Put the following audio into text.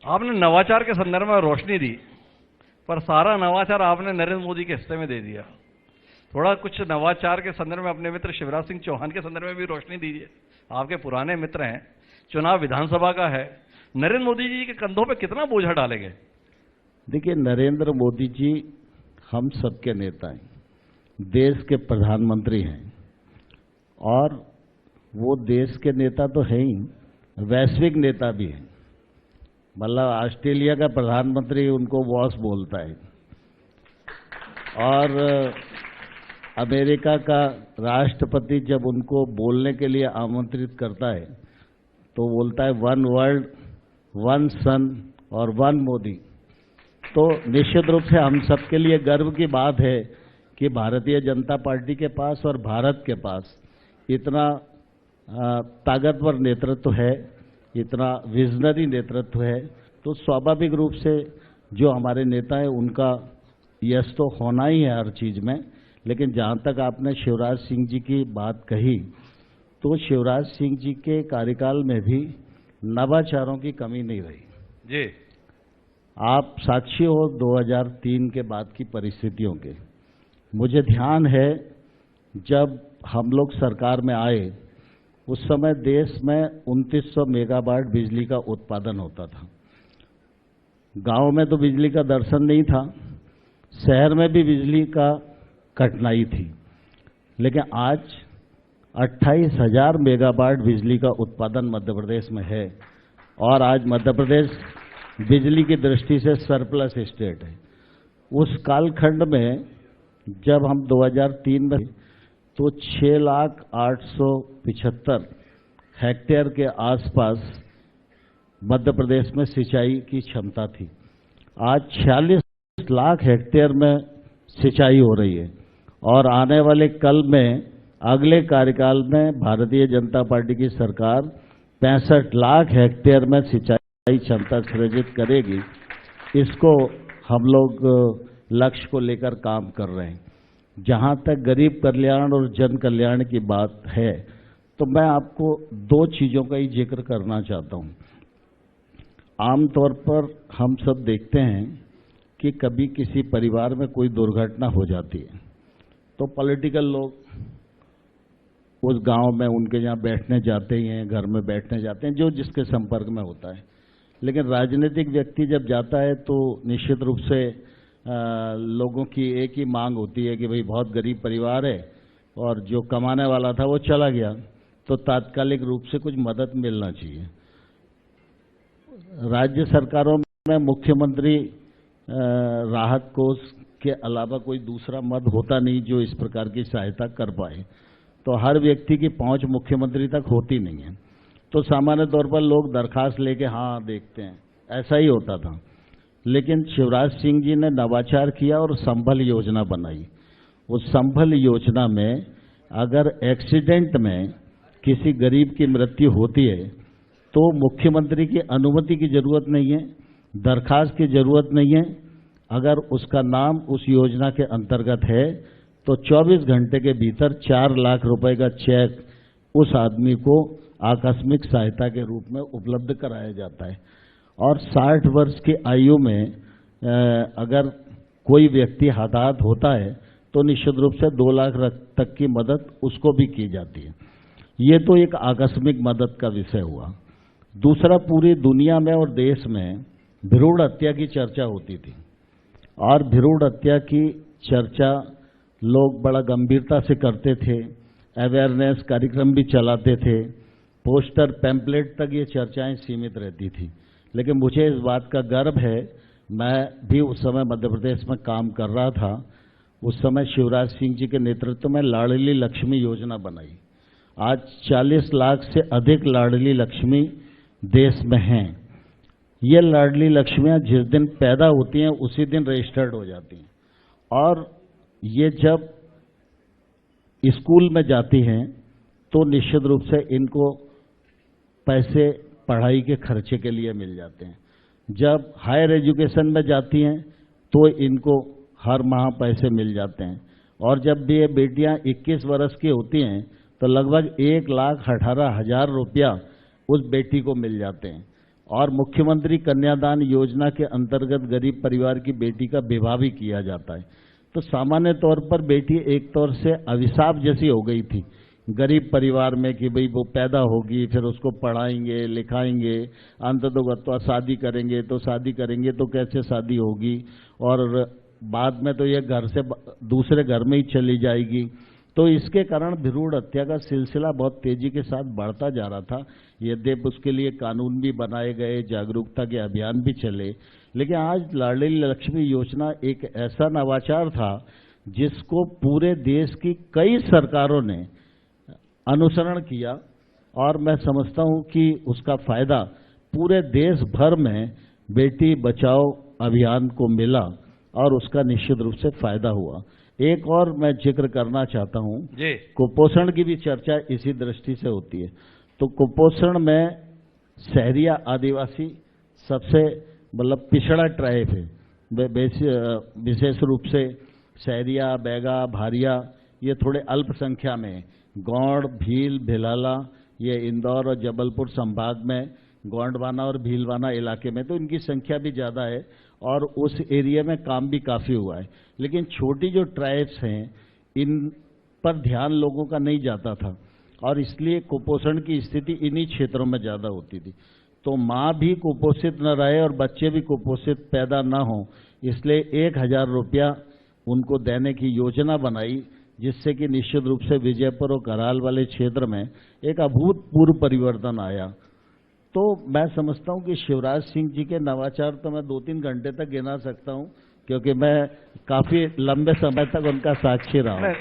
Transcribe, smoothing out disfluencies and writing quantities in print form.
आपने नवाचार के संदर्भ में रोशनी दी, पर सारा नवाचार आपने नरेंद्र मोदी के हिस्से में दे दिया। थोड़ा कुछ नवाचार के संदर्भ में अपने मित्र शिवराज सिंह चौहान के संदर्भ में भी रोशनी दीजिए। आपके पुराने मित्र हैं, चुनाव विधानसभा का है, नरेंद्र मोदी जी के कंधों पे कितना बोझा डालेंगे? देखिए, नरेंद्र मोदी जी हम सबके नेता हैं, देश के प्रधानमंत्री हैं, और वो देश के नेता तो हैं ही, वैश्विक नेता भी हैं। मतलब ऑस्ट्रेलिया का प्रधानमंत्री उनको बॉस बोलता है, और अमेरिका का राष्ट्रपति जब उनको बोलने के लिए आमंत्रित करता है तो बोलता है वन वर्ल्ड, वन सन और वन मोदी। तो निश्चित रूप से हम सबके लिए गर्व की बात है कि भारतीय जनता पार्टी के पास और भारत के पास इतना ताकतवर नेतृत्व है, इतना विजनरी नेतृत्व है। तो स्वाभाविक रूप से जो हमारे नेता हैं उनका यश तो होना ही है हर चीज़ में। लेकिन जहाँ तक आपने शिवराज सिंह जी की बात कही, तो शिवराज सिंह जी के कार्यकाल में भी नवाचारों की कमी नहीं रही जी। आप साक्षी हो 2003 के बाद की परिस्थितियों के। मुझे ध्यान है जब हम लोग सरकार में आए उस समय देश में 2900 मेगावाट बिजली का उत्पादन होता था। गांव में तो बिजली का दर्शन नहीं था, शहर में भी बिजली का कठिनाई थी, लेकिन आज 28,000 मेगावाट बिजली का उत्पादन मध्य प्रदेश में है, और आज मध्य प्रदेश बिजली की दृष्टि से सरप्लस स्टेट है। उस कालखंड में जब हम 2003 में तो 6,875,000 हेक्टेयर के आसपास मध्य प्रदेश में सिंचाई की क्षमता थी। आज 46 लाख हेक्टेयर में सिंचाई हो रही है, और आने वाले कल में अगले कार्यकाल में भारतीय जनता पार्टी की सरकार 65 लाख हेक्टेयर में सिंचाई क्षमता सृजित करेगी। इसको हम लोग लक्ष्य को लेकर काम कर रहे हैं। जहां तक गरीब कल्याण और जन कल्याण की बात है, तो मैं आपको दो चीजों का ही जिक्र करना चाहता हूं। आमतौर पर हम सब देखते हैं कि कभी किसी परिवार में कोई दुर्घटना हो जाती है तो पॉलिटिकल लोग उस गांव में उनके यहाँ बैठने जाते ही हैं, घर में बैठने जाते हैं, जो जिसके संपर्क में होता है। लेकिन राजनीतिक व्यक्ति जब जाता है तो निश्चित रूप से लोगों की एक ही मांग होती है कि भाई बहुत गरीब परिवार है और जो कमाने वाला था वो चला गया, तो तात्कालिक रूप से कुछ मदद मिलना चाहिए। राज्य सरकारों में मुख्यमंत्री राहत कोष के अलावा कोई दूसरा मद होता नहीं जो इस प्रकार की सहायता कर पाए, तो हर व्यक्ति की पहुंच मुख्यमंत्री तक होती नहीं है। तो सामान्य तौर पर लोग दरखास्त लेके हाँ देखते हैं, ऐसा ही होता था। लेकिन शिवराज सिंह जी ने नवाचार किया और संभल योजना बनाई। उस संभल योजना में अगर एक्सीडेंट में किसी गरीब की मृत्यु होती है तो मुख्यमंत्री की अनुमति की जरूरत नहीं है, दरखास्त की जरूरत नहीं है। अगर उसका नाम उस योजना के अंतर्गत है तो 24 घंटे के भीतर 4 लाख रुपए का चेक उस आदमी को आकस्मिक सहायता के रूप में उपलब्ध कराया जाता है। और 60 वर्ष की आयु में अगर कोई व्यक्ति हताहत होता है तो निश्चित रूप से 2 लाख तक की मदद उसको भी की जाती है। ये तो एक आकस्मिक मदद का विषय हुआ। दूसरा, पूरी दुनिया में और देश में भ्रूण हत्या की चर्चा होती थी, और भ्रूण हत्या की चर्चा लोग बड़ा गंभीरता से करते थे, अवेयरनेस कार्यक्रम भी चलाते थे, पोस्टर पैम्पलेट तक ये चर्चाएं सीमित रहती थी। लेकिन मुझे इस बात का गर्व है, मैं भी उस समय मध्य प्रदेश में काम कर रहा था। उस समय शिवराज सिंह जी के नेतृत्व में लाडली लक्ष्मी योजना बनाई। आज 40 लाख से अधिक लाडली लक्ष्मी देश में हैं। ये लाडली लक्ष्मियां जिस दिन पैदा होती हैं उसी दिन रजिस्टर्ड हो जाती हैं, और ये जब स्कूल में जाती हैं तो निश्चित रूप से इनको पैसे पढ़ाई के खर्चे के लिए मिल जाते हैं। जब हायर एजुकेशन में जाती हैं तो इनको हर माह पैसे मिल जाते हैं, और जब भी ये बेटियां 21 वर्ष की होती हैं तो लगभग 1,18,000 रुपया उस बेटी को मिल जाते हैं। और मुख्यमंत्री कन्यादान योजना के अंतर्गत गरीब परिवार की बेटी का विवाह भी किया जाता है। तो सामान्य तौर पर बेटी एक तौर से अभिशाप जैसी हो गई थी गरीब परिवार में कि भाई वो पैदा होगी, फिर उसको पढ़ाएंगे लिखाएंगे, अंततोगत्वा शादी करेंगे तो कैसे शादी होगी, और बाद में तो ये घर से दूसरे घर में ही चली जाएगी। तो इसके कारण भ्रूण हत्या का सिलसिला बहुत तेजी के साथ बढ़ता जा रहा था। यद्यपि उसके लिए कानून भी बनाए गए, जागरूकता के अभियान भी चले, लेकिन आज लाडली लक्ष्मी योजना एक ऐसा नवाचार था जिसको पूरे देश की कई सरकारों ने अनुसरण किया, और मैं समझता हूं कि उसका फायदा पूरे देश भर में बेटी बचाओ अभियान को मिला और उसका निश्चित रूप से फायदा हुआ। एक और मैं जिक्र करना चाहता हूं, कुपोषण की भी चर्चा इसी दृष्टि से होती है। तो कुपोषण में शहरिया आदिवासी सबसे मतलब पिछड़ा ट्राइब है, विशेष रूप से शहरिया, बैगा, भारिया ये थोड़े अल्पसंख्या में। गौड़, भील, भिलाला ये इंदौर और जबलपुर संभाग में, गोंडवाना और भीलवाना इलाके में तो इनकी संख्या भी ज़्यादा है और उस एरिया में काम भी काफ़ी हुआ है। लेकिन छोटी जो ट्राइब्स हैं इन पर ध्यान लोगों का नहीं जाता था और इसलिए कुपोषण की स्थिति इन्हीं क्षेत्रों में ज़्यादा होती थी। तो माँ भी कुपोषित न रहे और बच्चे भी कुपोषित पैदा न हों, इसलिए 1000 रुपया उनको देने की योजना बनाई, जिससे कि निश्चित रूप से विजयपुर और कराल वाले क्षेत्र में एक अभूतपूर्व परिवर्तन आया। तो मैं समझता हूं कि शिवराज सिंह जी के नवाचार तो मैं 2-3 घंटे तक गिना सकता हूं, क्योंकि मैं काफी लंबे समय तक उनका साक्षी रहा हूं।